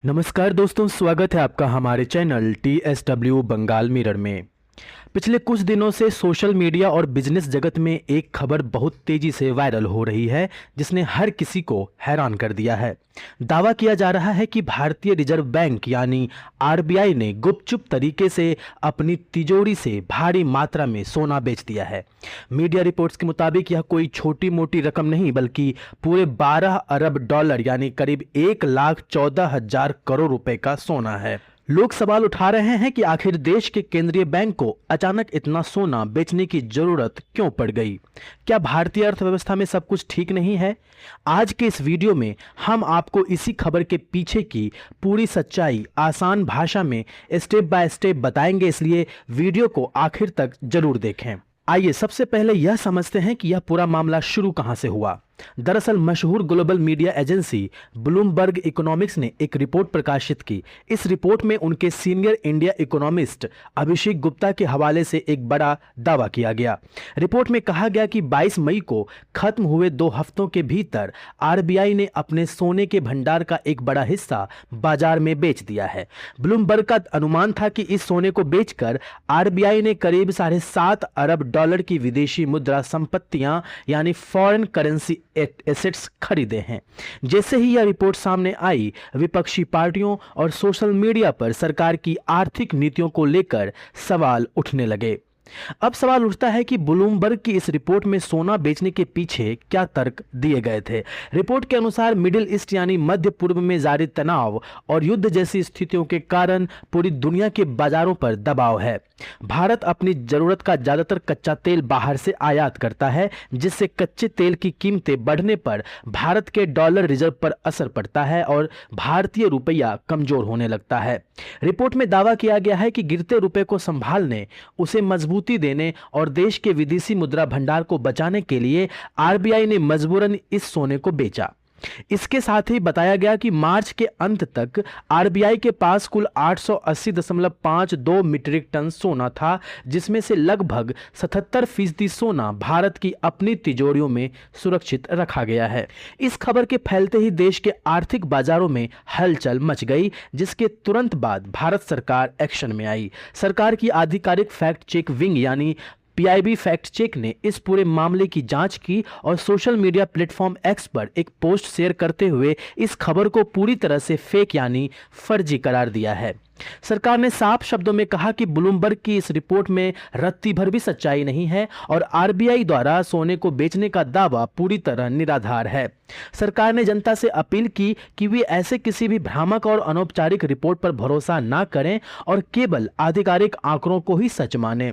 नमस्कार दोस्तों, स्वागत है आपका हमारे चैनल TSW बंगाल मिरर में। पिछले कुछ दिनों से सोशल मीडिया और बिजनेस जगत में एक खबर बहुत तेजी से वायरल हो रही है, जिसने हर किसी को हैरान कर दिया है। दावा किया जा रहा है कि भारतीय रिजर्व बैंक यानी RBI ने गुपचुप तरीके से अपनी तिजोरी से भारी मात्रा में सोना बेच दिया है। मीडिया रिपोर्ट्स के मुताबिक यह कोई छोटी मोटी रकम नहीं, बल्कि पूरे 12 अरब डॉलर यानी करीब 1,14,000 करोड़ रुपए का सोना है। लोग सवाल उठा रहे हैं कि आखिर देश के केंद्रीय बैंक को अचानक इतना सोना बेचने की जरूरत क्यों पड़ गई। क्या भारतीय अर्थव्यवस्था में सब कुछ ठीक नहीं है? आज के इस वीडियो में हम आपको इसी खबर के पीछे की पूरी सच्चाई आसान भाषा में स्टेप बाय स्टेप बताएंगे, इसलिए वीडियो को आखिर तक जरूर देखें। आइए सबसे पहले यह समझते हैं कि यह पूरा मामला शुरू कहां से हुआ। दरअसल मशहूर global media agency Bloomberg economics ने एक रिपोर्ट प्रकाशित की। इस रिपोर्ट में उनके senior India economist Abhishek Gupta के हवाले से एक बड़ा दावा किया गया। रिपोर्ट में कहा गया कि 22 मई को खत्म हुए 2 हफ्तों के भीतर RBI ने अपने सोने के भंडार का एक बड़ा हिस्सा बाजार में बेच दिया है। ब्लूमबर्ग का अनुमान था कि इस सोने को बेचकर RBI ने करीब 7.5 अरब डॉलर की विदेशी मुद्रा संपत्तियां यानी फॉरेन करेंसी एसेट्स खरीदे हैं। जैसे ही यह रिपोर्ट सामने आई, विपक्षी पार्टियों और सोशल मीडिया पर सरकार की आर्थिक नीतियों को लेकर सवाल उठने लगे। अब सवाल उठता है कि ब्लूमबर्ग की इस रिपोर्ट में सोना बेचने के पीछे क्या तर्क दिए गए थे। रिपोर्ट के अनुसार मिडिल ईस्ट यानी मध्य पूर्व में जारी तनाव और युद्ध जैसी स्थितियों के कारण पूरी दुनिया के बाजारों पर दबाव है। भारत अपनी जरूरत का ज्यादातर कच्चा तेल बाहर से आयात करता है, जिससे कच्चे तेल की कीमतें बढ़ने पर भारत के डॉलर रिजर्व पर असर पड़ता है और भारतीय रुपया कमजोर होने लगता है। रिपोर्ट में दावा किया गया है कि गिरते रुपए को संभालने, उसे मजबूती देने और देश के विदेशी मुद्रा भंडार को बचाने के लिए RBI ने मजबूरन इस सोने को बेचा। इसके साथ ही बताया गया कि मार्च के अंत तक RBI के पास कुल 880.52 मीट्रिक टन सोना था, जिसमें से लगभग 77% सोना भारत की अपनी तिजोरियों में सुरक्षित रखा गया है। इस खबर के फैलते ही देश के आर्थिक बाजारों में हलचल मच गई, जिसके तुरंत बाद भारत सरकार एक्शन में आई। सरकार की आधिकारिक फैक्ट चेक विंग यानी PIB फैक्ट चेक ने इस पूरे मामले की जांच की और सोशल मीडिया प्लेटफॉर्म X पर एक पोस्ट शेयर करते हुए इस खबर को पूरी तरह से फेक यानी फर्जी करार दिया है। सरकार ने साफ शब्दों में कहा कि ब्लूमबर्ग की इस रिपोर्ट में रत्ती भर भी सच्चाई नहीं है और RBI द्वारा सोने को बेचने का दावा पूरी तरह निराधार है। सरकार ने जनता से अपील की कि वे ऐसे किसी भी भ्रामक और अनौपचारिक रिपोर्ट पर भरोसा न करें और केवल आधिकारिक आंकड़ों को ही सच मानें।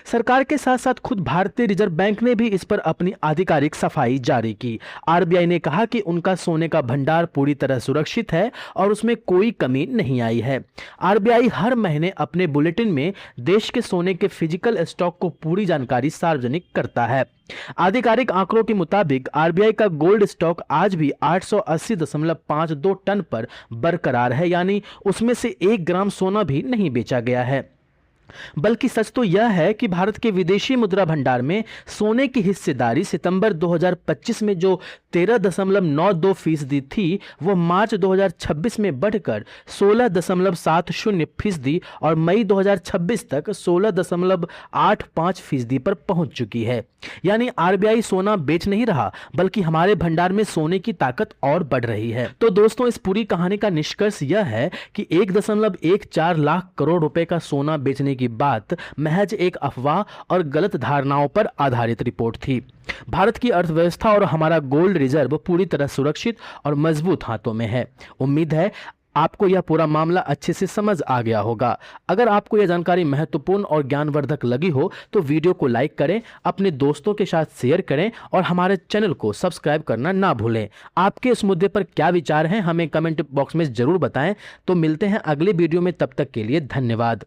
सरकार के साथ साथ खुद भारतीय रिजर्व बैंक ने भी इस पर अपनी आधिकारिक सफाई जारी की। RBI ने कहा कि उनका सोने का भंडार पूरी तरह सुरक्षित है और उसमें कोई कमी नहीं आई है। RBI हर महीने अपने बुलेटिन में देश के सोने के फिजिकल स्टॉक को पूरी जानकारी सार्वजनिक करता है। आधिकारिक आंकड़ों के मुताबिक RBI का गोल्ड स्टॉक आज भी 880.52 टन पर बरकरार है, यानी उसमें से 1 ग्राम सोना भी नहीं बेचा गया है। बल्कि सच तो यह है कि भारत के विदेशी मुद्रा भंडार में सोने की हिस्सेदारी सितंबर 2025 में जो 13.92% थी, वो मार्च 2026 में बढ़कर 16.70% और मई 2026 तक 16.85% पर पहुंच चुकी है। यानी RBI सोना बेच नहीं रहा, बल्कि हमारे भंडार में सोने की ताकत और बढ़ रही है। तो दोस्तों, इस पूरी कहानी का निष्कर्ष यह है कि 1.14 लाख करोड़ रुपए का सोना बेचने की बात महज एक अफवाह और गलत धारणाओं पर आधारित रिपोर्ट थी। भारत की अर्थव्यवस्था और हमारा गोल्ड रिजर्व पूरी तरह सुरक्षित और मजबूत हाथों में है। उम्मीद है आपको यह पूरा मामला अच्छे से समझ आ गया होगा। अगर आपको यह जानकारी महत्वपूर्ण और ज्ञानवर्धक लगी हो तो वीडियो को लाइक करें, अपने दोस्तों के साथ शेयर करें और हमारे चैनल को सब्सक्राइब करना ना भूलें। आपके इस मुद्दे पर क्या विचार हैं, हमें कमेंट बॉक्स में जरूर बताएं। तो मिलते हैं अगले वीडियो में, तब तक के लिए धन्यवाद।